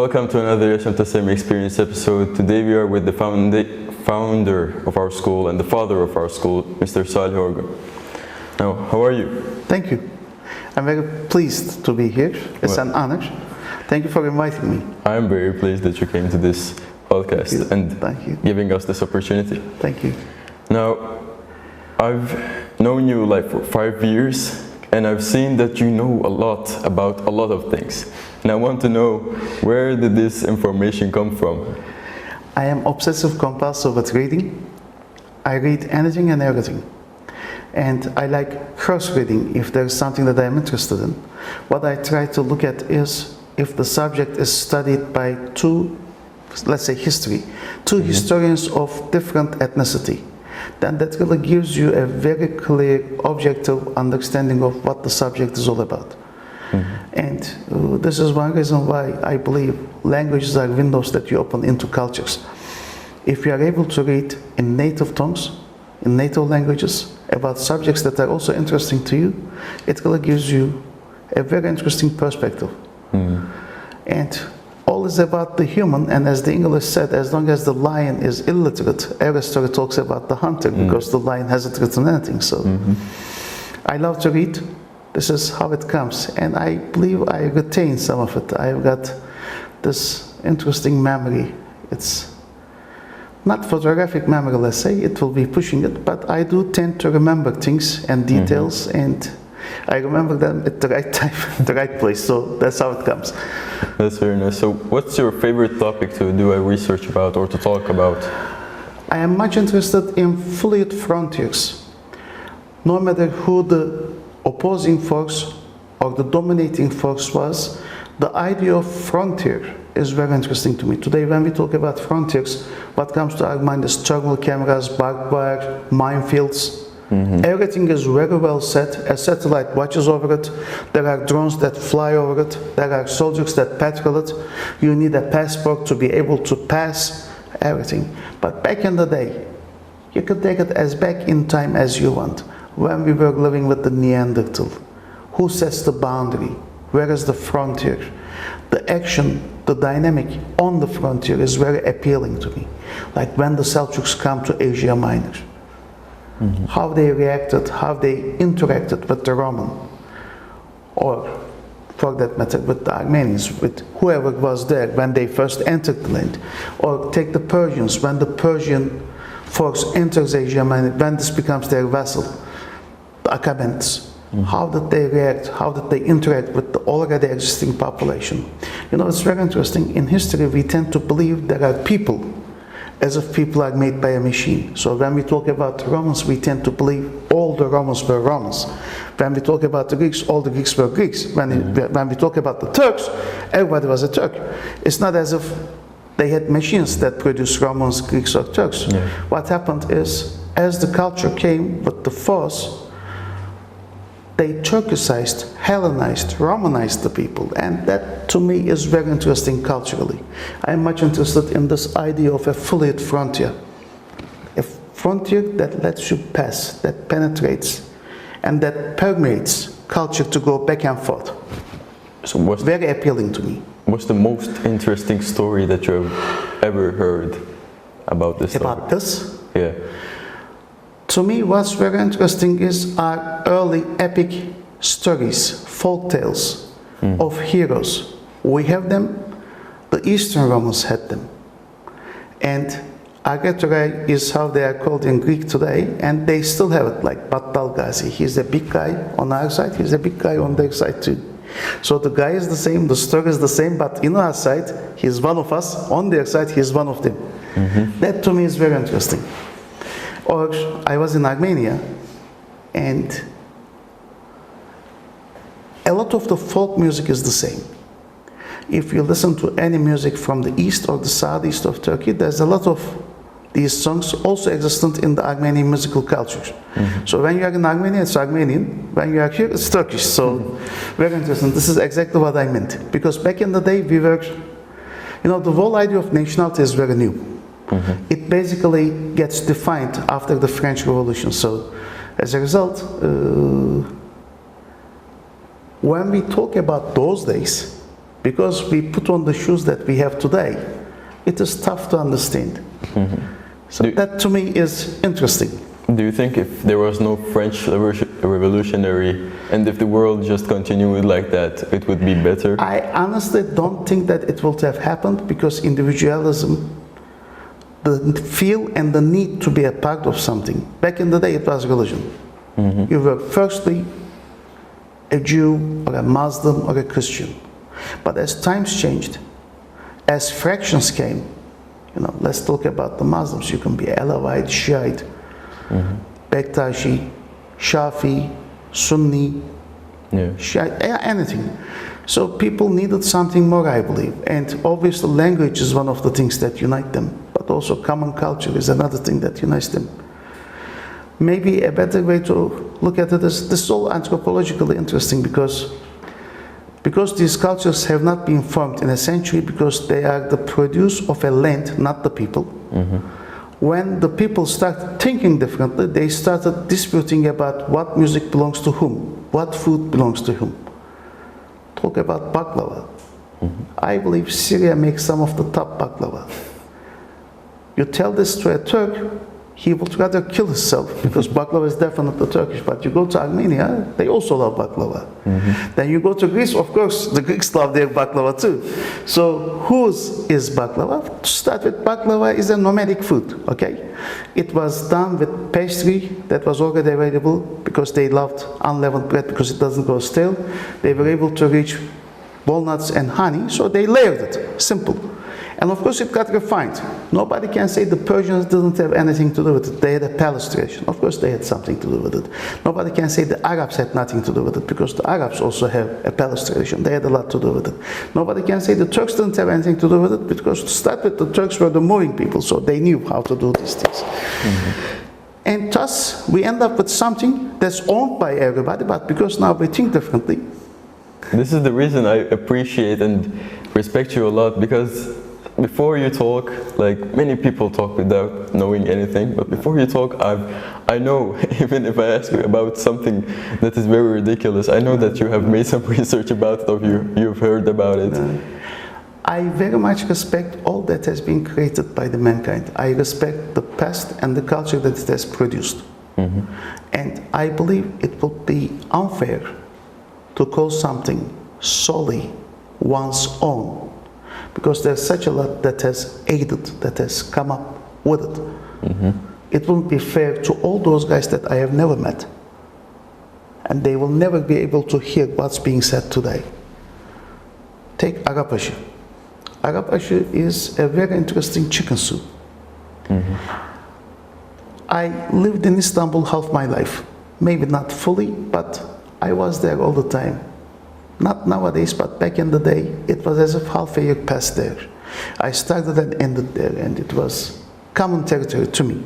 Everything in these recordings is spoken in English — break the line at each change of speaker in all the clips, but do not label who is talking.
Welcome to another Yaşam Tasarım Experience episode. Today we are with the founder of our school and the father of our school, Mr. Salih Orgun. Now, how are you?
Thank you. I'm very pleased to be here. It's an honor. Thank you for inviting me.
I am very pleased that you came to this podcast and giving us this opportunity.
Thank you.
Now, I've known you like for 5 years and I've seen that you know a lot about a lot of things. And I want to know, where did this information come from?
I am obsessive compulsive with reading. I read anything and everything. And I like cross-reading if there is something that I'm interested in. What I try to look at is if the subject is studied by two, let's say history, two historians of different ethnicity, then that really gives you a very clear, objective understanding of what the subject is all about. And this is one reason why I believe languages are windows that you open into cultures. If you are able to read in native tongues, in native languages, about subjects that are also interesting to you, it really gives you a very interesting perspective. And all is about the human, and as the English said, as long as the lion is illiterate, Aristotle talks about the hunter because the lion hasn't written anything. So I love to read. This is how it comes, and I believe I retain some of it. I've got this interesting memory. It's not photographic memory, let's say, it will be pushing it, but I do tend to remember things and details, and I remember them at the right time, the right place, so that's how it comes.
That's very nice. So what's your favorite topic to do a research about or to talk about?
I am much interested in fluid frontiers. No matter who the opposing force or the dominating force was, the idea of frontier is very interesting to me. Today when we talk about frontiers, what comes to our mind is thermal cameras, barbed wire, minefields. Everything is very well set. A satellite watches over it. There are drones that fly over it. There are soldiers that patrol it. You need a passport to be able to pass everything. But back in the day, you could take it as back in time as you want. When we were living with the Neanderthal, who sets the boundary? Where is the frontier? The action, the dynamic on the frontier is very appealing to me. Like when the Seljuks come to Asia Minor, how they reacted, how they interacted with the Roman, or for that matter with the Armenians, with whoever was there when they first entered the land. Or take the Persians, when the Persian force enters Asia Minor, when this becomes their vassal, the Achaemenids. How did they react? How did they interact with the already existing population? You know, it's very interesting. In history, we tend to believe there are people as if people are made by a machine. So when we talk about the Romans, we tend to believe all the Romans were Romans. When we talk about the Greeks, all the Greeks were Greeks. When we talk about the Turks, everybody was a Turk. It's not as if they had machines that produced Romans, Greeks, or Turks. What happened is, as the culture came with the force, they Turkicized, Hellenized, Romanized the people, and that to me is very interesting culturally. I'm much interested in this idea of a fluid frontier. A frontier that lets you pass, that penetrates, and that permeates culture to go back and forth. So very appealing to me.
What's the most interesting story that you have ever heard about this topic?
About this?
Yeah.
To me, what's very interesting is our early epic stories, folk tales of heroes. We have them, the Eastern Romans had them. And Agatorei is how they are called in Greek today, and they still have it, like Battal Gazi. He's a big guy on our side, he's a big guy on their side too. So the guy is the same, the story is the same, but in our side, he's one of us, on their side, he's one of them. That to me is very interesting. Or I was in Armenia, and a lot of the folk music is the same. If you listen to any music from the east or the southeast of Turkey, there's a lot of these songs also existent in the Armenian musical culture. So when you are in Armenia, it's Armenian. When you are here, it's Turkish. So very interesting. This is exactly what I meant. Because back in the day, we were, you know, the whole idea of nationality is very new. It basically gets defined after the French Revolution. So as a result, when we talk about those days, because we put on the shoes that we have today, it is tough to understand. So that to me is interesting.
Do you think if there was no French Revolutionary and if the world just continued like that, it would be better?
I honestly don't think that it would have happened, because individualism, the feel and the need to be a part of something. Back in the day, it was religion. You were firstly a Jew or a Muslim or a Christian. But as times changed, as fractions came, let's talk about the Muslims. You can be Alawite, Shiite, Bektashi, Shafi, Sunni, Shiite, anything. So people needed something more, I believe. And obviously language is one of the things that unite them. But also common culture is another thing that unites them. Maybe a better way to look at it is, this is all anthropologically interesting, because these cultures have not been formed in a century, because they are the produce of a land, not the people. When the people started thinking differently, they started disputing about what music belongs to whom, what food belongs to whom. Talk about baklava. I believe Syria makes some of the top baklava. You tell this to a Turk, he would rather kill himself, because baklava is definitely Turkish. But you go to Armenia, they also love baklava. Then you go to Greece, of course, the Greeks love their baklava too. So whose is baklava? To start with, baklava is a nomadic food, okay? It was done with pastry that was already available, because they loved unleavened bread because it doesn't go stale. They were able to reach walnuts and honey, so they layered it, simple. And of course it got refined. Nobody can say the Persians didn't have anything to do with it. They had a palace tradition. Of course they had something to do with it. Nobody can say the Arabs had nothing to do with it, because the Arabs also have a palace tradition. They had a lot to do with it. Nobody can say the Turks didn't have anything to do with it, because to start with, the Turks were the moving people, so they knew how to do these things. And thus we end up with something that's owned by everybody, but because now we think differently.
This is the reason I appreciate and respect you a lot, because before you talk, like many people talk without knowing anything, but before you talk, I know, even if I ask you about something that is very ridiculous, I know that you have made some research about it, or you've heard about it.
I very much respect all that has been created by the mankind. I respect the past and the culture that it has produced. And I believe it would be unfair to call something solely one's own, because there's such a lot that has aided, that has come up with it. It wouldn't be fair to all those guys that I have never met, and they will never be able to hear what's being said today. Take Arap aşı. Arap aşı is a very interesting chicken soup. I lived in Istanbul half my life, maybe not fully, but I was there all the time. Not nowadays, but back in the day, it was as if half a year passed there. I started and ended there, and it was common territory to me.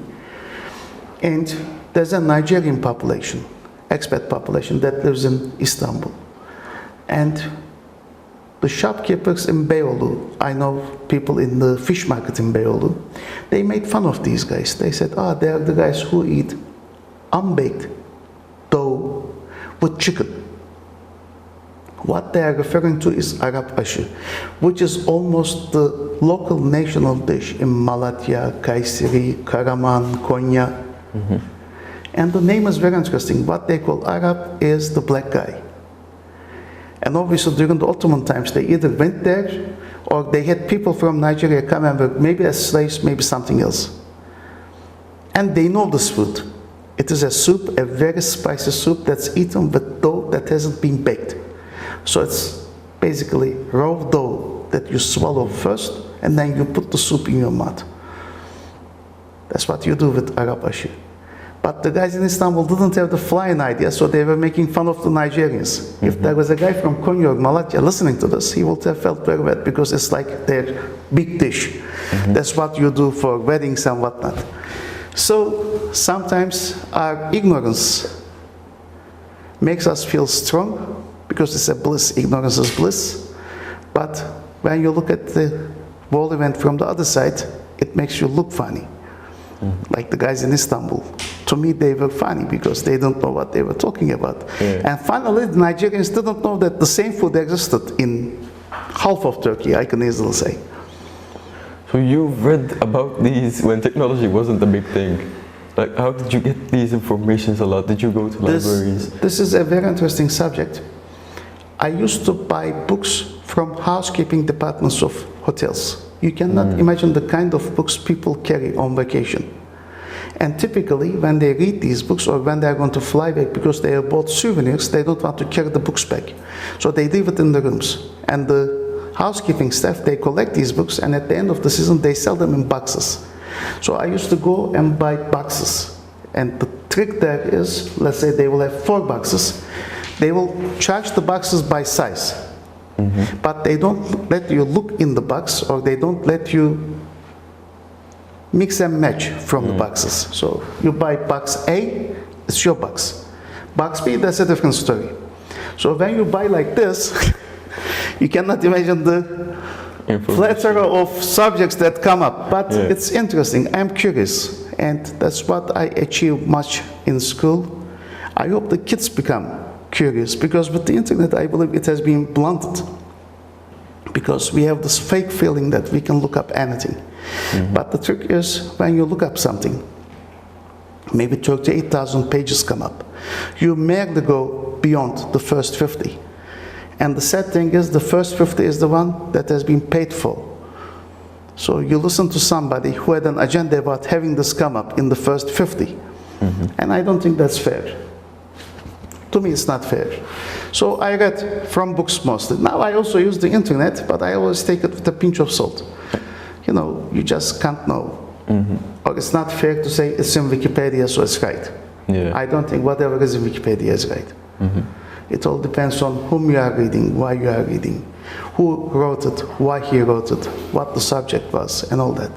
And there's a Nigerian population, expat population, that lives in Istanbul. And the shopkeepers in Beyoğlu, I know people in the fish market in Beyoğlu, they made fun of these guys. They said, they are the guys who eat unbaked dough with chicken. What they are referring to is Arap aşı, which is almost the local national dish in Malatya, Kayseri, Karaman, Konya. And the name is very interesting. What they call Arap is the black guy. And obviously during the Ottoman times, they either went there, or they had people from Nigeria come and work, maybe as slaves, maybe something else. And they know this food. It is a soup, a very spicy soup that's eaten with dough that hasn't been baked. So it's basically raw dough that you swallow first, and then you put the soup in your mouth. That's what you do with Arap aşı. But the guys in Istanbul didn't have the flying idea, so they were making fun of the Nigerians. If there was a guy from Konya or Malatya listening to this, he would have felt very bad, because it's like their big dish. That's what you do for weddings and whatnot. So sometimes our ignorance makes us feel strong, because it's a bliss. Ignorance is bliss. But when you look at the whole event from the other side, it makes you look funny. Like the guys in Istanbul. To me, they were funny because they don't know what they were talking about. And finally, the Nigerians didn't know that the same food existed in half of Turkey, I can easily say.
So you've read about these when technology wasn't a big thing. Like, how did you get these informations a lot? Did you go to libraries?
This is a very interesting subject. I used to buy books from housekeeping departments of hotels. You cannot imagine the kind of books people carry on vacation. And typically, when they read these books or when they're going to fly back, because they are bought souvenirs, they don't want to carry the books back. So they leave it in the rooms. And the housekeeping staff, they collect these books, and at the end of the season, they sell them in boxes. So I used to go and buy boxes. And the trick there is, let's say they will have 4 boxes. They will charge the boxes by size. But they don't let you look in the box, or they don't let you mix and match from the boxes. So you buy box A, it's your box. Box B, that's a different story. So when you buy like this, you cannot imagine the plethora of subjects that come up. But it's interesting. I'm curious, and that's what I achieve much in school. I hope the kids become curious, because with the internet, I believe it has been blunted. Because we have this fake feeling that we can look up anything. But the trick is, when you look up something, maybe 38,000 pages come up. You may go beyond the first 50. And the sad thing is, the first 50 is the one that has been paid for. So you listen to somebody who had an agenda about having this come up in the first 50. And I don't think that's fair. To me, it's not fair. So I read from books mostly. Now I also use the internet, but I always take it with a pinch of salt. You know, you just can't know. Or it's not fair to say it's in Wikipedia, so it's right. I don't think whatever is in Wikipedia is right. It all depends on whom you are reading, why you are reading, who wrote it, why he wrote it, what the subject was, and all that.